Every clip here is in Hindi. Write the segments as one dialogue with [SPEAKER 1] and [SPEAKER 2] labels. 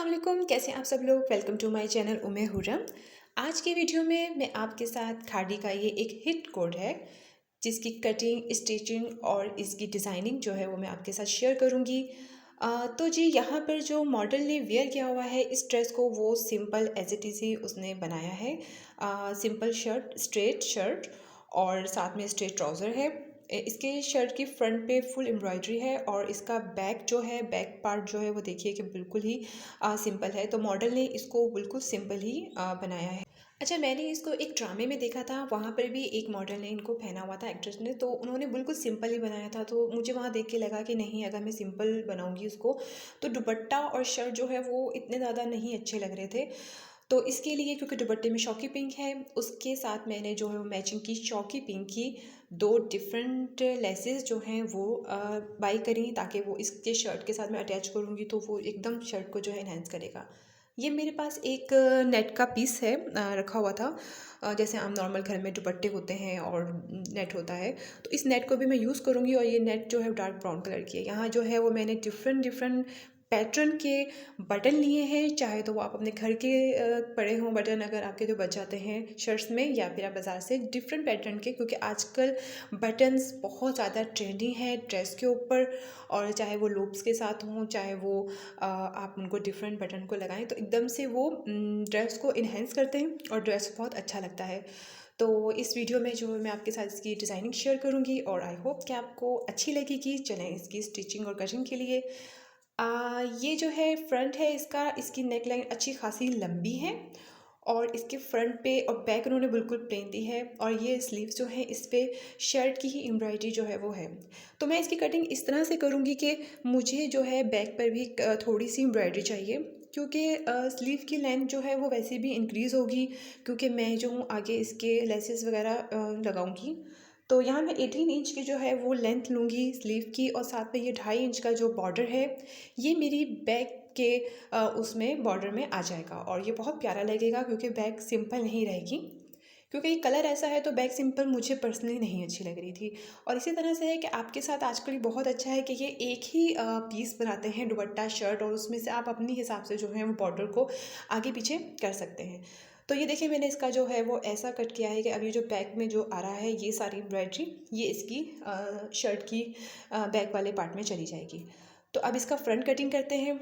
[SPEAKER 1] अस्सलाम वालेकुम, कैसे हैं आप सब लोग। वेलकम टू माय चैनल उम्मे हुर्रम। आज की वीडियो में मैं आपके साथ खादी का ये एक हिट कोड है जिसकी कटिंग, स्टिचिंग और इसकी डिज़ाइनिंग जो है वो मैं आपके साथ शेयर करूँगी। तो जी यहाँ पर जो मॉडल ने वेयर किया हुआ है इस ड्रेस को, वो सिंपल एज इट इज़ ही उसने बनाया है। सिंपल शर्ट, स्ट्रेट शर्ट और साथ में स्ट्रेट ट्राउज़र है। इसके शर्ट की फ्रंट पे फुल एम्ब्रॉयडरी है और इसका बैक जो है, बैक पार्ट जो है वो देखिए कि बिल्कुल ही सिंपल है। तो मॉडल ने इसको बिल्कुल सिंपल ही बनाया है। अच्छा, मैंने इसको एक ड्रामे में देखा था, वहाँ पर भी एक मॉडल ने इनको पहना हुआ था, एक्ट्रेस ने, तो उन्होंने बिल्कुल सिंपल ही बनाया था। तो मुझे वहाँ देख के लगा कि नहीं, अगर मैं सिंपल बनाऊँगी उसको तो दुपट्टा और शर्ट जो है वो इतने ज़्यादा नहीं अच्छे लग रहे थे। तो इसके लिए, क्योंकि दुपट्टे में शौकी पिंक है, उसके साथ मैंने जो है वो मैचिंग की शौकी पिंक की दो डिफरेंट लेसेस जो हैं वो बाई करी, ताकि वो इसके शर्ट के साथ मैं अटैच करूँगी तो वो एकदम शर्ट को जो है इन्हेंस करेगा। ये मेरे पास एक नेट का पीस है, रखा हुआ था। जैसे आम नॉर्मल घर में दुपट्टे होते हैं और नेट होता है, तो इस नेट को भी मैं यूज़ करूँगी। और ये नेट जो है डार्क ब्राउन कलर की है। यहाँ जो है वो मैंने डिफरेंट डिफरेंट पैटर्न के बटन लिए हैं। चाहे तो वो आप अपने घर के पड़े हों बटन, अगर आपके जो बच जाते हैं शर्ट्स में, या फिर आप बाज़ार से डिफरेंट पैटर्न के, क्योंकि आजकल बटन्स बहुत ज़्यादा ट्रेंडी हैं ड्रेस के ऊपर। और चाहे वो लूप्स के साथ हों, चाहे वो आप उनको डिफरेंट बटन को लगाएं, तो एकदम से वो ड्रेस को इन्हेंस करते हैं और ड्रेस बहुत अच्छा लगता है। तो इस वीडियो में जो मैं आपके साथ इसकी डिज़ाइनिंग शेयर करूँगी और आई होप कि आपको अच्छी लगेगी। चलें इसकी स्टिचिंग और कटिंग के लिए। ये जो है फ्रंट है इसका, इसकी नेक लाइन अच्छी खासी लंबी है और इसके फ्रंट पे और बैक उन्होंने बिल्कुल प्लेन दी है। और ये स्लीव्स जो है इस पे शर्ट की ही एम्ब्रॉयडरी जो है वो है। तो मैं इसकी कटिंग इस तरह से करूँगी कि मुझे जो है बैक पर भी थोड़ी सी एम्ब्रॉयडरी चाहिए, क्योंकि स्लीव की लेंथ जो है वो वैसे भी इंक्रीज़ होगी, क्योंकि मैं जो हूँ आगे इसके लेसेस वगैरह लगाऊंगी। तो यहाँ मैं 18 इंच की जो है वो लेंथ लूँगी स्लीव की, और साथ में ये 2.5 इंच का जो बॉर्डर है ये मेरी बैक के उसमें बॉर्डर में आ जाएगा। और ये बहुत प्यारा लगेगा, क्योंकि बैक सिंपल नहीं रहेगी, क्योंकि ये कलर ऐसा है। तो बैक सिंपल मुझे पर्सनली नहीं अच्छी लग रही थी। और इसी तरह से है कि आपके साथ आजकल ये बहुत अच्छा है कि ये एक ही पीस बनाते हैं, दुपट्टा शर्ट, और उसमें से आप अपनी हिसाब से जो है वो बॉर्डर को आगे पीछे कर सकते हैं। तो ये देखिए, मैंने इसका जो है वो ऐसा कट किया है कि अभी जो बैक में जो आ रहा है ये सारी एम्ब्रॉयडरी ये इसकी शर्ट की बैक वाले पार्ट में चली जाएगी। तो अब इसका फ्रंट कटिंग करते हैं।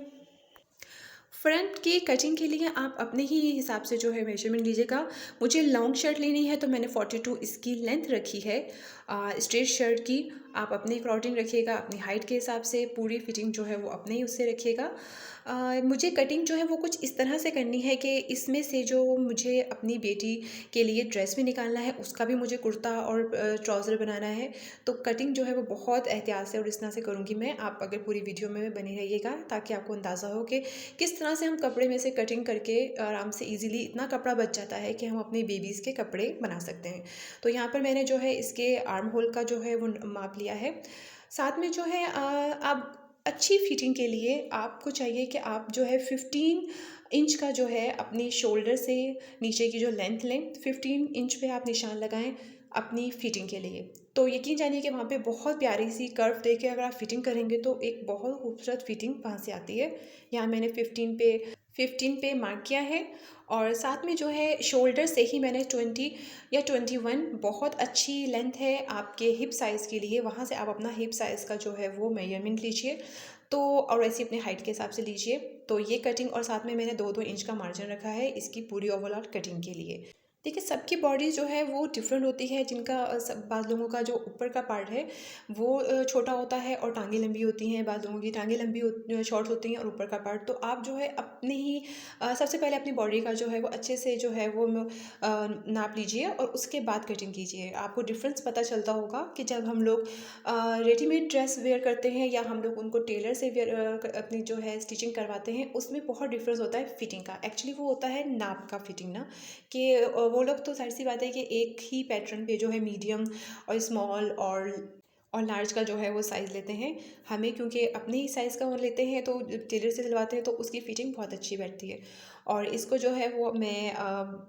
[SPEAKER 1] फ्रंट की कटिंग के लिए आप अपने ही हिसाब से जो है मेजरमेंट लीजिएगा। मुझे लॉन्ग शर्ट लेनी है तो मैंने 42 इसकी लेंथ रखी है। स्ट्रेट शर्ट की आप अपने अकॉर्डिंग रखिएगा, अपनी हाइट के हिसाब से। पूरी फिटिंग जो है वो अपने ही उससे रखिएगा। मुझे कटिंग जो है वो कुछ इस तरह से करनी है कि इसमें से जो मुझे अपनी बेटी के लिए ड्रेस भी निकालना है, उसका भी मुझे कुर्ता और ट्राउज़र बनाना है। तो कटिंग जो है वो बहुत एहतियात से और इस तरह से करूँगी मैं। आप अगर पूरी वीडियो में बने रहिएगा ताकि आपको अंदाज़ा हो कि किस तरह से हम कपड़े में से कटिंग करके आराम से इजीली इतना कपड़ा बच जाता है कि हम अपने बेबीज़ के कपड़े बना सकते हैं। तो यहाँ पर मैंने जो है इसके आर्म होल का जो है वो माप लिया है। साथ में जो है आप अच्छी फिटिंग के लिए आपको चाहिए कि आप जो है 15 इंच का जो है अपनी शोल्डर से नीचे की जो लेंथ लें, 15 इंच पे आप निशान लगाएं अपनी फिटिंग के लिए। तो यकीन जानिए कि वहाँ पे बहुत प्यारी सी कर्व देके अगर आप फिटिंग करेंगे तो एक बहुत खूबसूरत फिटिंग वहाँ से आती है। यहाँ मैंने 15 पे मार्क किया है। और साथ में जो है शोल्डर से ही मैंने 20 या 21, बहुत अच्छी लेंथ है आपके हिप साइज़ के लिए, वहाँ से आप अपना हिप साइज़ का जो है वो मेजरमेंट लीजिए। तो और वैसे अपने हाइट के हिसाब से लीजिए। तो ये कटिंग, और साथ में मैंने 2-2 इंच का मार्जिन रखा है इसकी पूरी ओवरऑल कटिंग के लिए। देखिए, सबकी बॉडी जो है वो डिफरेंट होती है। जिनका सब बाज़ लोगों का जो ऊपर का पार्ट है वो छोटा होता है और टांगें लंबी होती हैं, बाज़ लोगों की टांगें लंबी शॉर्ट होती हैं और ऊपर का पार्ट। तो आप जो है अपने ही सबसे पहले अपनी बॉडी का जो है वो अच्छे से जो है वो नाप लीजिए और उसके बाद कटिंग कीजिए। आपको डिफरेंस पता चलता होगा कि जब हम लोग रेडीमेड ड्रेस वेयर करते हैं या हम लोग उनको टेलर से वेयर अपनी जो है स्टिचिंग करवाते हैं, उसमें बहुत डिफरेंस होता है फिटिंग का। एक्चुअली वो होता है नाप का फिटिंग ना, कि वो लोग तो ज़ाहिर सी बात है कि एक ही पैटर्न पे जो है मीडियम और स्मॉल और लार्ज का जो है वो साइज़ लेते हैं। हमें क्योंकि अपने ही साइज़ का वो लेते हैं तो टेलर से सिलवाते हैं तो उसकी फ़िटिंग बहुत अच्छी बैठती है। और इसको जो है वो मैं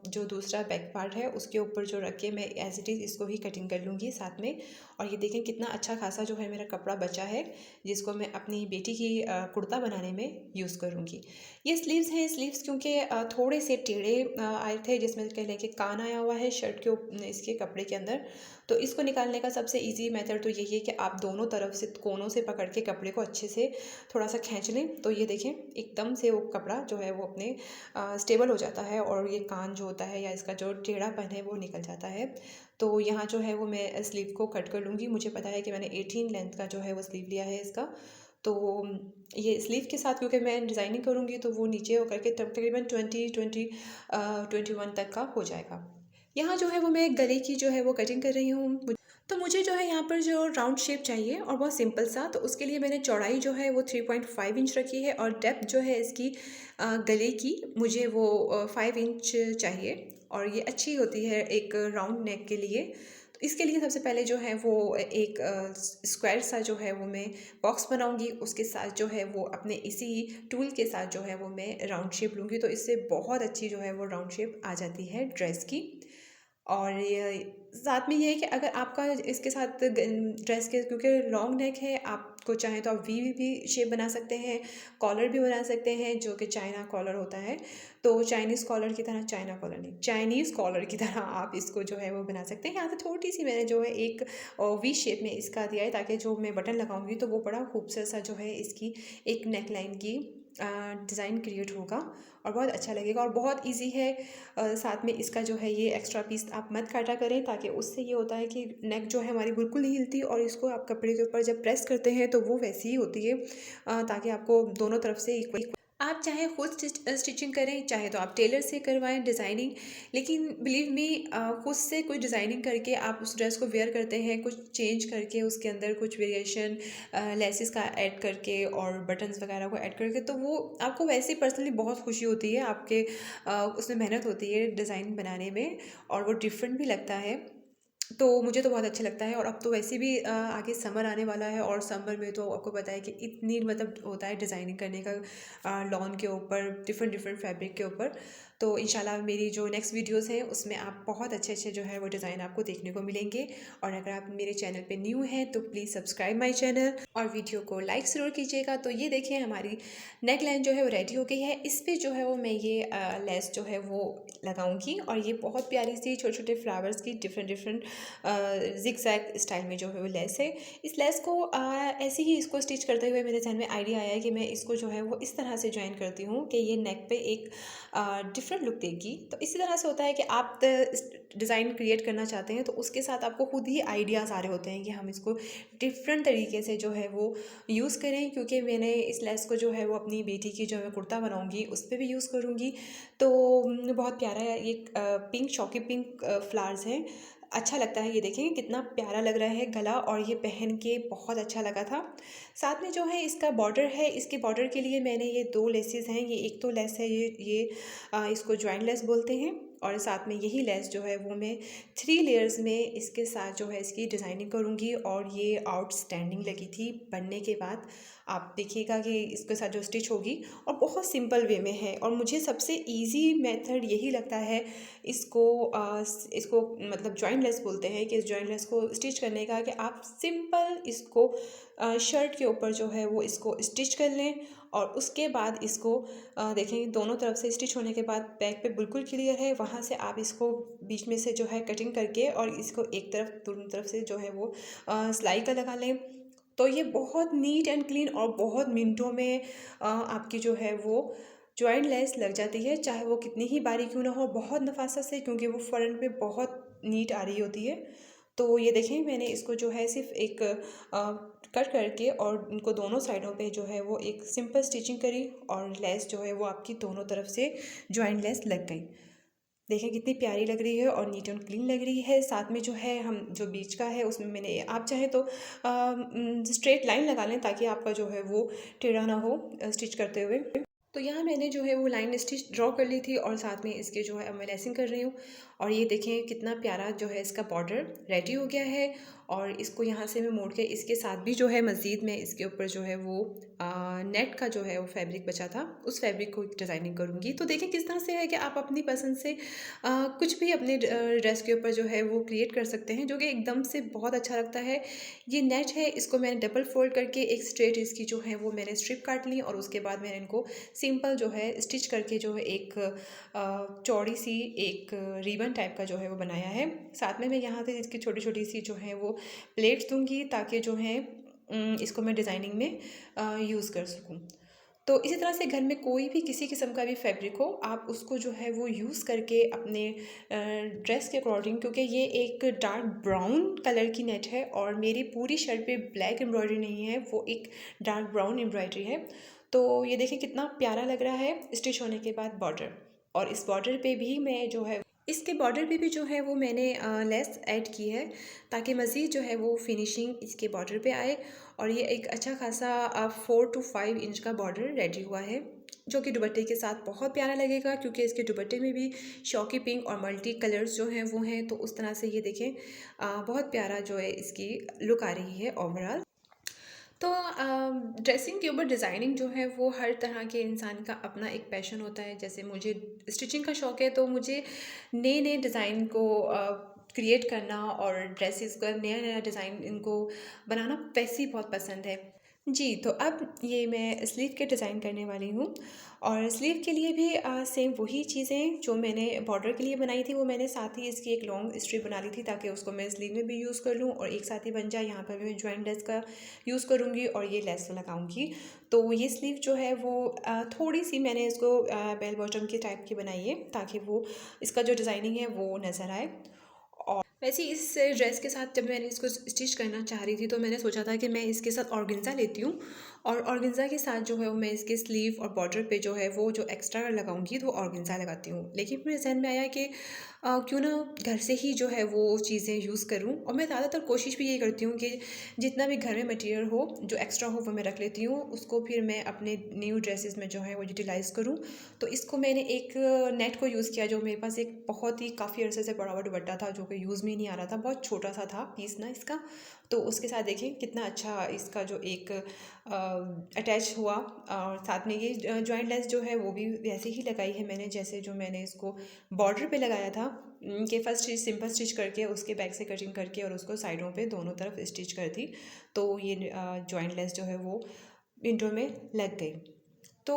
[SPEAKER 1] जो दूसरा बैक पार्ट है उसके ऊपर जो रख के मैं एज़ इट इज़ इसको ही कटिंग कर लूँगी साथ में। और ये देखें कितना अच्छा खासा जो है मेरा कपड़ा बचा है, जिसको मैं अपनी बेटी की कुर्ता बनाने में यूज़ करूँगी। ये स्लीव्स हैं, स्लीव्स क्योंकि थोड़े से टेढ़े आए थे, जिसमें कह लें कि कान आया हुआ है शर्ट के इसके कपड़े के अंदर। तो इसको निकालने का सबसे ईजी मेथड तो यही है कि आप दोनों तरफ से कोनों से पकड़ के कपड़े को अच्छे से थोड़ा सा खींच लें। तो ये देखें एकदम से वो कपड़ा जो है वो अपने स्टेबल हो जाता है और ये कान जो होता है या इसका जो टेढ़ापन है वो निकल जाता है। तो यहाँ जो है वो मैं स्लीव को कट कर लूँगी। मुझे पता है कि मैंने 18 लेंथ का जो है वो स्लीव लिया है इसका। तो ये स्लीव के साथ क्योंकि मैं डिज़ाइनिंग करूँगी तो वो नीचे होकर के तकरीबन 21 तक का हो जाएगा। यहाँ जो है वो मैं गले की जो है वो कटिंग कर रही हूँ। तो मुझे जो है यहाँ पर जो राउंड शेप चाहिए और बहुत सिंपल सा, तो उसके लिए मैंने चौड़ाई जो है वो 3.5 इंच रखी है और डेप्थ जो है इसकी गले की मुझे वो 5 इंच चाहिए और ये अच्छी होती है एक राउंड नेक के लिए। तो इसके लिए सबसे पहले जो है वो एक स्क्वायर सा जो है वो मैं बॉक्स बनाऊंगी, उसके साथ जो है वो अपने इसी टूल के साथ जो है वो मैं राउंड शेप लूँगी। तो इससे बहुत अच्छी जो है वो राउंड शेप आ जाती है ड्रेस की। और ये साथ में ये है कि अगर आपका इसके साथ ड्रेस के क्योंकि लॉन्ग नेक है, आपको चाहें तो आप वी भी शेप बना सकते हैं, कॉलर भी बना सकते हैं जो कि चाइना कॉलर होता है। तो चाइनीज़ कॉलर की तरह, चाइना कॉलर नहीं, चाइनीज़ कॉलर की तरह आप इसको जो है वो बना सकते हैं। यहाँ से थोड़ी सी मैंने जो है एक वी शेप में इसका दिया है ताकि जो मैं बटन लगाऊंगी तो वो बड़ा खूबसूरत सा जो है इसकी एक नेक लाइन की डिज़ाइन क्रिएट होगा और बहुत अच्छा लगेगा और बहुत इजी है। साथ में इसका जो है ये एक्स्ट्रा पीस आप मत काटा करें, ताकि उससे ये होता है कि नेक जो है हमारी बिल्कुल नहीं हिलती और इसको आप कपड़े के ऊपर जब प्रेस करते हैं तो वो वैसी ही होती है, ताकि आपको दोनों तरफ से इक्वल। आप चाहे खुद स्टिचिंग करें, चाहे तो आप टेलर से करवाएं डिज़ाइनिंग, लेकिन बिलीव मी खुद से कोई डिज़ाइनिंग करके आप उस ड्रेस को वेयर करते हैं, कुछ चेंज करके उसके अंदर कुछ वेरिएशन लेसिस का ऐड करके और बटन्स वगैरह को ऐड करके, तो वो आपको वैसे ही पर्सनली बहुत खुशी होती है। आपके उसमें मेहनत होती है डिज़ाइन बनाने में और वो डिफरेंट भी लगता है। तो मुझे तो बहुत अच्छा लगता है। और अब तो वैसे भी आगे समर आने वाला है और समर में तो आपको पता है कि इतनी मतलब होता है डिज़ाइनिंग करने का लॉन के ऊपर, डिफरेंट डिफरेंट फैब्रिक के ऊपर। तो इंशाल्लाह मेरी जो नेक्स्ट वीडियोस हैं उसमें आप बहुत अच्छे अच्छे जो है वो डिज़ाइन आपको देखने को मिलेंगे। और अगर आप मेरे चैनल पे न्यू हैं तो प्लीज़ सब्सक्राइब माय चैनल और वीडियो को लाइक ज़रूर कीजिएगा। तो ये देखिए हमारी नेक लाइन जो है वो रेडी हो गई है। इस पर जो है वो मैं ये लेस जो है वो लगाऊंगी और ये बहुत प्यारी सी छोटे छोटे फ्लावर्स की different different zig zag style में जो है वो लेस है। इस लेस को ऐसे ही इसको स्टिच करते हुए मेरे जहन में आइडिया आया कि मैं इसको जो है वो इस तरह से ज्वाइन करती हूँ कि ये नेक पे एक डिफरेंट लुक देगी। तो इसी तरह से होता है कि आप डिज़ाइन क्रिएट करना चाहते हैं तो उसके साथ आपको खुद ही आइडियाज़ आ रहे होते हैं कि हम इसको डिफरेंट तरीके से जो है वो यूज़ करें। क्योंकि मैंने इस लेस को जो है वो अपनी बेटी की जो मैं कुर्ता बनाऊँगी उस पर भी यूज़ करूँगी। तो बहुत प्यारा है ये पिंक, शॉकी पिंक फ्लावर्स हैं, अच्छा लगता है। ये देखें कितना प्यारा लग रहा है गला और ये पहन के बहुत अच्छा लगा था। साथ में जो है इसका बॉर्डर है, इसके बॉर्डर के लिए मैंने ये दो लेसेस हैं। ये एक तो लेस है ये इसको जॉइंट लेस बोलते हैं और साथ में यही लेस जो है वो मैं 3 लेयर्स में इसके साथ जो है इसकी डिज़ाइनिंग करूँगी। और ये आउटस्टैंडिंग लगी थी बनने के बाद। आप देखिएगा कि इसके साथ जो स्टिच होगी और बहुत सिंपल वे में है और मुझे सबसे इजी मेथड यही लगता है इसको मतलब जॉइंट लेस बोलते हैं कि इस जॉइंट लेस को स्टिच करने का, कि आप सिंपल इसको शर्ट के ऊपर जो है वो इसको स्टिच कर लें और उसके बाद इसको देखें दोनों तरफ से स्टिच होने के बाद बैक पे बिल्कुल क्लियर है। वहाँ से आप इसको बीच में से जो है कटिंग करके और इसको एक तरफ दोनों तरफ से जो है वो सिलाई का लगा लें। तो ये बहुत नीट एंड क्लीन और बहुत मिनटों में आपकी जो है वो जॉइंट लेस लग जाती है, चाहे वो कितनी ही बारीक क्यों ना हो, बहुत नफासत से, क्योंकि वो फ्रंट में बहुत नीट आ रही होती है। तो ये देखें मैंने इसको जो है सिर्फ एक कट करके और इनको दोनों साइडों पे जो है वो एक सिंपल स्टिचिंग करी और लेस जो है वो आपकी दोनों तरफ से जॉइंट लेस लग गई। देखें कितनी प्यारी लग रही है और नीट एंड क्लीन लग रही है। साथ में जो है हम जो बीच का है उसमें मैंने, आप चाहे तो स्ट्रेट लाइन लगा लें ताकि आपका जो है वो टेढ़ा ना हो स्टिच करते हुए। तो यहाँ मैंने जो है वो लाइन स्टिच ड्रॉ कर ली थी और साथ में इसके जो है अब मैं लेसिंग कर रही हूँ। और ये देखें कितना प्यारा जो है इसका बॉर्डर रेडी हो गया है और इसको यहाँ से मैं मोड़ के इसके साथ भी जो है मज़ीद मैं इसके ऊपर जो है वो नेट का जो है वो फैब्रिक बचा था, उस फैब्रिक को डिज़ाइनिंग करूँगी। तो देखें किस तरह से है कि आप अपनी पसंद से कुछ भी अपने ड्रेस के ऊपर जो है वो क्रिएट कर सकते हैं, जो कि एकदम से बहुत अच्छा लगता है। ये नेट है, इसको मैंने डबल फोल्ड करके एक स्ट्रेट इसकी जो है वो मैंने स्ट्रिप काट ली और उसके बाद मैंने इनको सिंपल जो है स्टिच करके जो है एक चौड़ी सी एक रिबन टाइप का जो है वो बनाया है। साथ में मैं यहाँ से इसकी छोटी छोटी सी जो है वो प्लेट्स दूंगी ताकि जो है इसको मैं डिज़ाइनिंग में यूज़ कर सकूँ। तो इसी तरह से घर में कोई भी किसी किस्म का भी फैब्रिक हो, आप उसको जो है वो यूज़ करके अपने ड्रेस के अकॉर्डिंग, क्योंकि ये एक डार्क ब्राउन कलर की नेट है और मेरी पूरी शर्ट पे ब्लैक एम्ब्रॉयडरी नहीं है, वो एक डार्क ब्राउन एम्ब्रॉयडरी है। तो ये देखें कितना प्यारा लग रहा है स्टिच होने के बाद बॉर्डर। और इस बॉर्डर पे भी मैं जो है इसके बॉर्डर पे भी जो है वो मैंने लेस ऐड की है ताकि मज़ीद जो है वो फिनिशिंग इसके बॉर्डर पे आए। और ये एक अच्छा खासा 4 to 5 इंच का बॉर्डर रेडी हुआ है, जो कि दुपट्टे के साथ बहुत प्यारा लगेगा, क्योंकि इसके दुपट्टे में भी शॉकी पिंक और मल्टी कलर्स जो हैं वो हैं। तो उस तरह से ये देखें बहुत प्यारा जो है इसकी लुक आ रही है ओवरऑल। तो ड्रेसिंग के ऊपर डिज़ाइनिंग जो है वो हर तरह के इंसान का अपना एक पैशन होता है। जैसे मुझे स्टिचिंग का शौक़ है, तो मुझे नए नए डिज़ाइन को क्रिएट करना और ड्रेसेस का नया नया डिज़ाइन इनको बनाना वैसे ही बहुत पसंद है। जी, तो अब ये मैं स्लीव के डिज़ाइन करने वाली हूँ। और स्लीव के लिए भी सेम वही चीज़ें जो मैंने बॉर्डर के लिए बनाई थी, वो मैंने साथ ही इसकी एक लॉन्ग स्ट्रिप बना ली थी ताकि उसको मैं स्लीव में भी यूज़ कर लूँ और एक साथ ही बन जाए। यहाँ पर भी मैं जॉइंट लेस का यूज़ करूँगी और ये लेस लगाऊँगी। तो ये स्लीव जो है वो थोड़ी सी मैंने इसको बेल बॉटम के टाइप की बनाई है ताकि वो इसका जो डिज़ाइनिंग है वो नज़र आए। और वैसे ही इस ड्रेस के साथ जब मैंने इसको स्टिच करना चाह रही थी, तो मैंने सोचा था कि मैं इसके साथ ऑर्गेन्जा लेती हूँ और ऑर्गेन्जा के साथ जो है वो मैं इसके स्लीव और बॉर्डर पे जो है वो जो एक्स्ट्रा लगाऊंगी तो वो ऑर्गेन्जा लगाती हूँ। लेकिन मेरे जहन में आया कि क्यों ना घर से ही जो है वो चीज़ें यूज़ करूँ। और मैं ज़्यादातर कोशिश भी ये करती हूँ कि जितना भी घर में मटेरियल हो जो एक्स्ट्रा हो वो मैं रख लेती हूँ, उसको फिर मैं अपने न्यू ड्रेसेस में जो है वो यूटिलाइज़ करूँ। तो इसको मैंने एक नेट को यूज़ किया, जो मेरे पास एक बहुत ही काफ़ी अरसे से पड़ा हुआ दुपट्टा था जो कि यूज़ में नहीं आ रहा था, बहुत छोटा सा था पीस ना इसका। तो उसके साथ देखिए कितना अच्छा इसका जो एक अटैच हुआ। और साथ में ये जॉइंट लेस जो है वो भी वैसे ही लगाई है मैंने जैसे जो मैंने इसको बॉर्डर पे लगाया था कि फर्स्ट स्टिच सिंपल स्टिच करके उसके बैक से कटिंग करके और उसको साइडों पे दोनों तरफ स्टिच कर दी। तो ये जॉइंट लेस जो है वो विंडो में लग गई। तो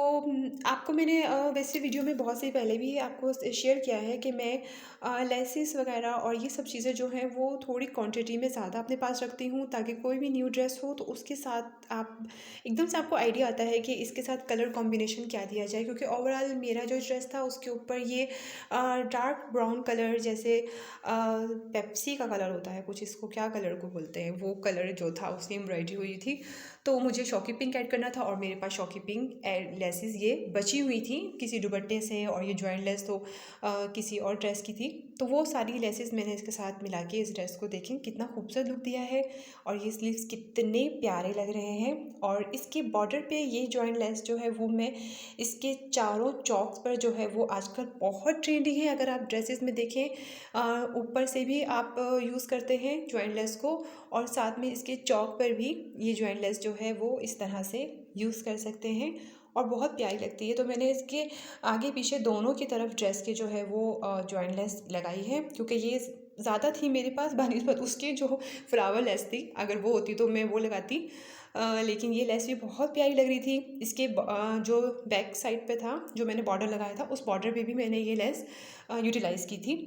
[SPEAKER 1] आपको मैंने वैसे वीडियो में बहुत से पहले भी आपको शेयर किया है कि मैं लेसिस वगैरह और ये सब चीज़ें जो हैं वो थोड़ी क्वांटिटी में ज़्यादा अपने पास रखती हूँ ताकि कोई भी न्यू ड्रेस हो तो उसके साथ आप एकदम से आपको आइडिया आता है कि इसके साथ कलर कॉम्बिनेशन क्या दिया जाए। क्योंकि ओवरऑल मेरा जो ड्रेस था उसके ऊपर ये डार्क ब्राउन कलर, जैसे पेप्सी का कलर होता है कुछ, इसको क्या कलर को बोलते हैं, वो कलर जो था उसकी एम्ब्रॉयडरी हुई थी। तो मुझे शॉकी पिंक ऐड करना था और मेरे पास शॉकी पिंक लेसेस ये बची हुई थी किसी दुपट्टे से, और ये जॉइंट लेस तो किसी और ड्रेस की थी। तो वो सारी लेसेस मैंने इसके साथ मिला के इस ड्रेस को देखें कितना खूबसूरत लुक दिया है और ये स्लीव्स कितने प्यारे लग रहे हैं। और इसके बॉर्डर पे ये जॉइंट लेस जो है वो मैं इसके चारों चौक्स पर जो है वो आजकल बहुत ट्रेंडी है। अगर आप ड्रेसेस में देखें ऊपर से भी आप यूज़ करते हैं जॉइंट लेस को और साथ में इसके चौक पर भी ये जॉइंट लेस जो है वो इस तरह से यूज़ कर सकते हैं और बहुत प्यारी लगती है। तो मैंने इसके आगे पीछे दोनों की तरफ ड्रेस के जो है वो जॉइंट लेस लगाई है, क्योंकि ये ज़्यादा थी मेरे पास बनिस्बत उसके जो फ्लावर लेस थी, अगर वो होती तो मैं वो लगाती। लेकिन ये लेस भी बहुत प्यारी लग रही थी। इसके जो बैक साइड पे था जो मैंने बॉर्डर लगाया था उस बॉर्डर पे भी मैंने ये लेस यूटिलाइज़ की थी।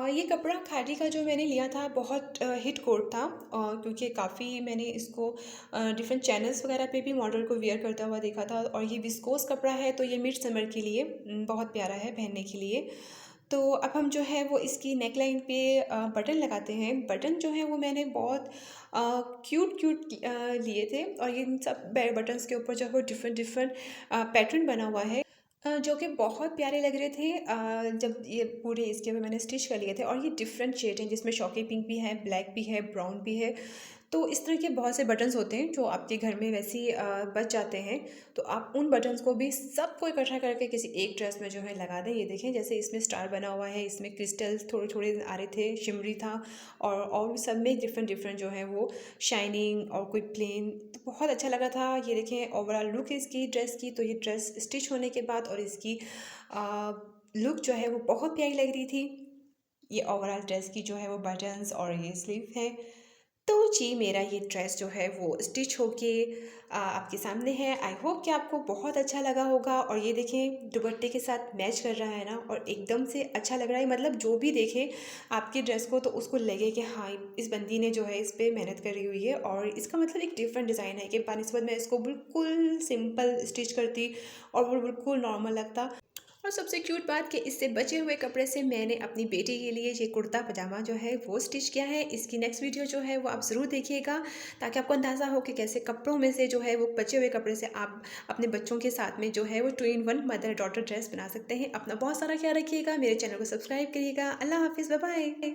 [SPEAKER 1] ये कपड़ा खादी का जो मैंने लिया था बहुत हिट कोट था, क्योंकि काफ़ी मैंने इसको डिफरेंट चैनल्स वगैरह पे भी मॉडल को वेयर करता हुआ देखा था। और ये विस्कोस कपड़ा है तो ये मिड समर के लिए बहुत प्यारा है पहनने के लिए। तो अब हम जो है वो इसकी नेक लाइन पे बटन लगाते हैं। बटन जो है वो मैंने बहुत क्यूट क्यूट लिए थे और ये इन सब बटन्स के ऊपर जो है डिफरेंट डिफरेंट पैटर्न बना हुआ है जो कि बहुत प्यारे लग रहे थे जब ये पूरे इसके में मैंने स्टिच कर लिए थे। और ये डिफरेंट शेड हैं जिसमें शॉकी पिंक भी है, ब्लैक भी है, ब्राउन भी है। तो इस तरह के बहुत से बटन्स होते हैं जो आपके घर में वैसे ही बच जाते हैं, तो आप उन बटन्स को भी सबको इकट्ठा करके किसी एक ड्रेस में जो है लगा दें। ये देखें जैसे इसमें स्टार बना हुआ है, इसमें क्रिस्टल्स थोड़े-थोड़े आ रहे थे, शिमरी था और सब में डिफरेंट डिफरेंट जो है वो शाइनिंग और कोई प्लेन, तो बहुत अच्छा लगा था। ये देखें ओवरऑल लुक इसकी ड्रेस की, तो ये ड्रेस स्टिच होने के बाद और इसकी लुक जो है वो बहुत प्यारी लग रही थी। ये ओवरऑल ड्रेस की जो है वो बटन्स और ये स्लीव है। तो जी मेरा ये ड्रेस जो है वो स्टिच होके आपके सामने है। आई होप कि आपको बहुत अच्छा लगा होगा। और ये देखें दुपट्टे के साथ मैच कर रहा है ना, और एकदम से अच्छा लग रहा है। मतलब जो भी देखे आपकी ड्रेस को तो उसको लगे कि हाँ इस बंदी ने जो है इस पर मेहनत करी हुई है, और इसका मतलब एक डिफरेंट डिज़ाइन है कि बानिस्बत मैं इसको बिल्कुल सिंपल स्टिच करती और वो बिल्कुल नॉर्मल लगता। और सबसे क्यूट बात कि इससे बचे हुए कपड़े से मैंने अपनी बेटी के लिए ये कुर्ता पजामा जो है वो स्टिच किया है। इसकी नेक्स्ट वीडियो जो है वो आप ज़रूर देखिएगा, ताकि आपको अंदाज़ा हो कि कैसे कपड़ों में से जो है वो बचे हुए कपड़े से आप अपने बच्चों के साथ में जो है वो 2 in 1 मदर डॉटर ड्रेस बना सकते हैं। अपना बहुत सारा ख्याल रखिएगा, मेरे चैनल को सब्सक्राइब करिएगा। अल्लाह हाफिज़, बाय बाय।